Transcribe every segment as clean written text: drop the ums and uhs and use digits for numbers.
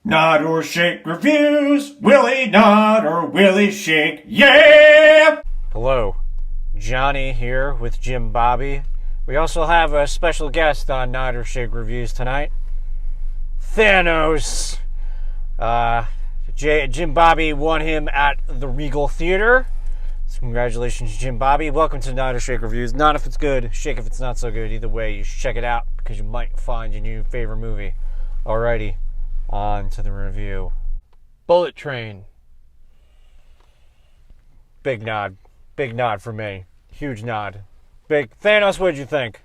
Nod or shake reviews. Willie nod or Willie shake. Yeah! Hello, Johnny here with Jim Bobby. We also have a special guest on Nod or Shake Reviews tonight. Thanos. Jim Bobby won him at the Regal Theater. So congratulations, Jim Bobby. Welcome to Nod or Shake Reviews. Nod if it's good, shake if it's not so good. Either way, you should check it out because you might find your new favorite movie. Alrighty, on to the review. Bullet Train. Big nod. Big nod for me. Huge nod. Big Thanos, what'd you think?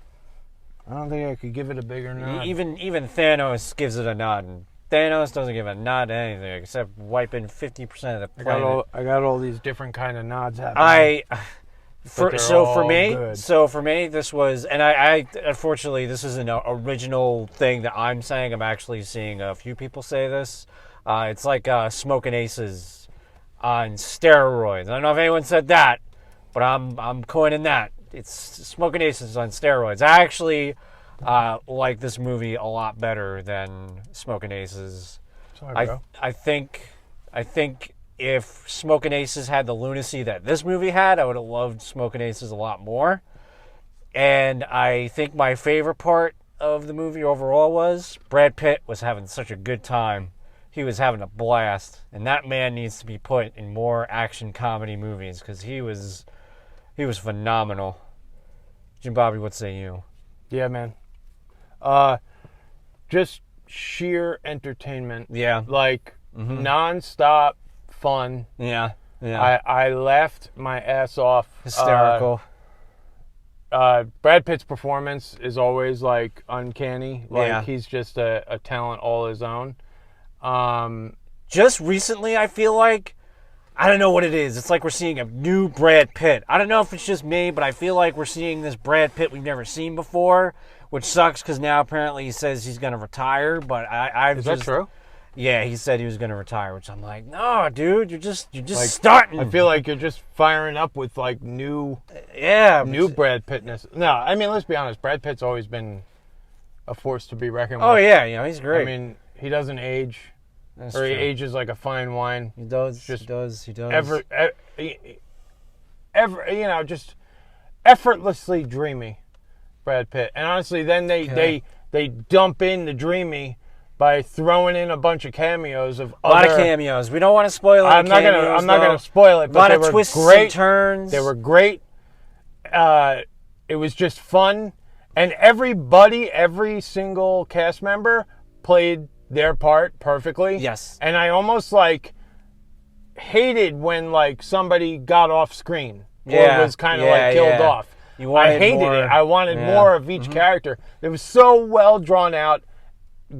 I don't think I could give it a bigger nod. Even Thanos gives it a nod. And Thanos doesn't give a nod to anything except wiping 50% of the planet. I got all these different kind of nods happening. For me, this was, and I unfortunately, this is an original thing that I'm saying. I'm actually seeing a few people say this. It's like Smoking Aces on steroids. I don't know if anyone said that, but I'm coining that. It's Smoking Aces on steroids. I actually like this movie a lot better than Smoking Aces. Sorry, bro. I think if Smoking Aces had the lunacy that this movie had, I would have loved Smoking Aces a lot more. And I think my favorite part of the movie overall was Brad Pitt was having such a good time. He was having a blast. And that man needs to be put in more action comedy movies because he was phenomenal. Jim Bobby, what say you? Yeah, man. Just sheer entertainment. Yeah. Like, non-stop fun. Yeah. I laughed my ass off. Hysterical. Brad Pitt's performance is always, like, uncanny. Like, he's just a talent all his own. Just recently, I feel like, I don't know what it is. It's like we're seeing a new Brad Pitt. I don't know if it's just me, but I feel like we're seeing this Brad Pitt we've never seen before, which sucks because now apparently he says he's going to retire. But Is that true? Yeah, he said he was going to retire, which I'm like, no, dude, you're just like, starting. I feel like you're just firing up with like new Brad Pittness. No, I mean, let's be honest. Brad Pitt's always been a force to be reckoned with. Oh yeah, he's great. I mean, he doesn't age. That's He true. ages like a fine wine. He does. Just he does. Just effortlessly dreamy, Brad Pitt. And honestly, then they dump in the dreamy by throwing in a bunch of cameos of a lot of cameos. We don't want to spoil it. I'm not gonna spoil it. But a lot of twists and turns. They were great. It was just fun, and every single cast member played their part perfectly. Yes. And I almost like hated when like somebody got off screen or was kind of like killed off. I hated it. I wanted more of each character. It was so well drawn out,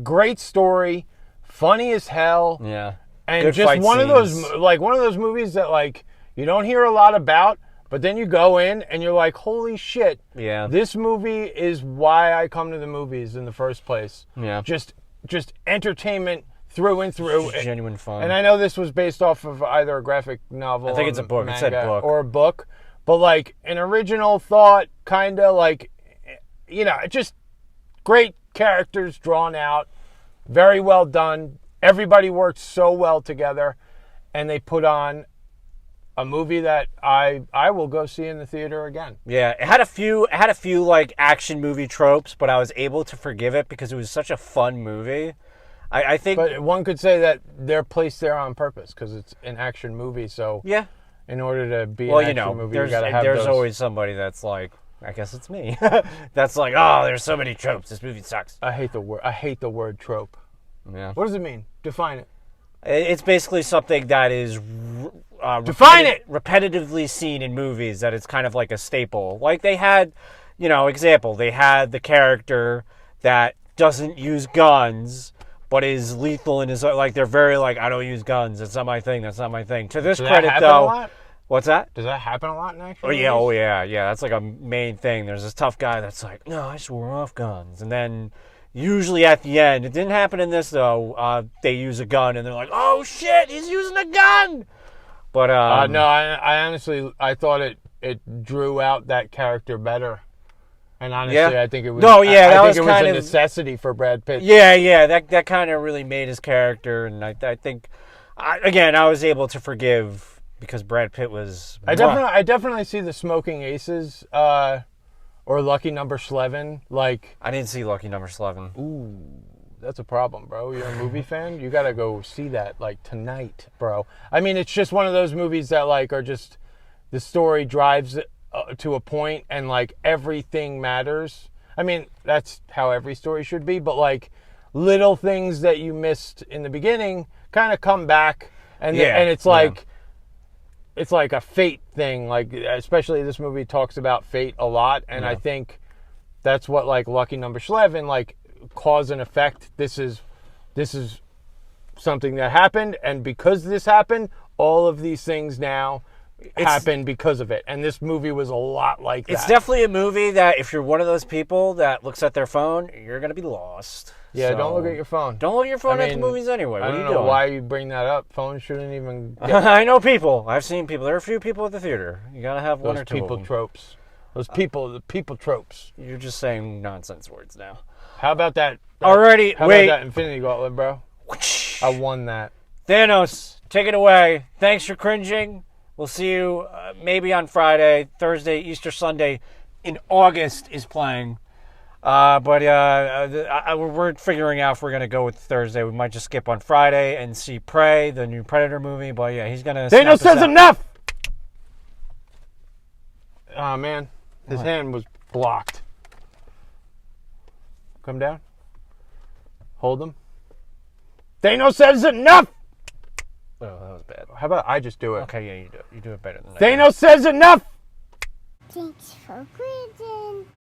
great story, funny as hell. Yeah. And good just one of those movies that like you don't hear a lot about, but then you go in and you're like, holy shit. Yeah. This movie is why I come to the movies in the first place. Yeah. Just entertainment through and through. Just genuine fun. And I know this was based off of either a graphic novel, I think it's a book. It said book. Or a book. But like an original thought, kind of like, just great characters drawn out, very well done. Everybody worked so well together, and they put on a movie that I will go see in the theater again. Yeah, it had a few like action movie tropes, but I was able to forgive it because it was such a fun movie. I think, but one could say that they're placed there on purpose because it's an action movie. So yeah, in order to be an action movie, you gotta have there's those. always somebody that's like, I guess it's me. That's like, oh, there's so many tropes. This movie sucks. I hate the word trope. Yeah. What does it mean? Define it. It's basically something that is repetitively seen in movies, that it's kind of like a staple. Like they had, they had the character that doesn't use guns, but is lethal in his, like, they're very like, I don't use guns. That's not my thing. That's not my thing. To this credit, though. A lot? What's that? Does that happen a lot in action? Oh yeah. That's like a main thing. There's this tough guy that's like, no, I swore off guns. And then usually at the end, it didn't happen in this though, they use a gun and they're like, oh shit, he's using a gun. But no, I honestly, I thought it drew out that character better. And honestly, Yeah. I think it was. No, yeah, I that think was it was kind a of- necessity for Brad Pitt. Yeah, that kind of really made his character, and I think, I was able to forgive because Brad Pitt was. I definitely see the Smoking Aces or Lucky Number 11. Like, I didn't see Lucky Number 11. ooh, that's a problem, bro. You're a movie fan. You gotta go see that like tonight, bro. I mean, it's just one of those movies that like are just the story drives it to a point, and like everything matters. I mean, that's how every story should be, but like little things that you missed in the beginning kind of come back, and it's like it's like a fate thing. Like, especially this movie talks about fate a lot, and I think that's what like Lucky Number 11, like cause and effect. This is something that happened, and because this happened, all of these things now happen because of it. And this movie was a lot like that. It's definitely a movie that if you're one of those people that looks at their phone, you're going to be lost. Yeah, So, don't look at your phone. Don't look at your phone I at the mean, movies anyway. What I are don't you know doing? why you bring that up. Phones shouldn't even get I know people. I've seen people. There are a few people at the theater. You got to have one those or two of people them. tropes. The people tropes. You're just saying nonsense words now. How about that? Alrighty, How wait. about that Infinity Gauntlet, bro? I won that. Thanos, take it away. Thanks for cringing. We'll see you maybe on Friday, Thursday, Easter Sunday in August is playing. But we're figuring out if we're going to go with Thursday. We might just skip on Friday and see Prey, the new Predator movie. But yeah, he's going to... Thanos says enough! Oh, man. His hand was blocked. Come down. Hold him. Thanos says enough! Oh, that was bad. How about I just do it? Okay, yeah, you do it. You do it better than that. Thanos says enough! Thanks for reading.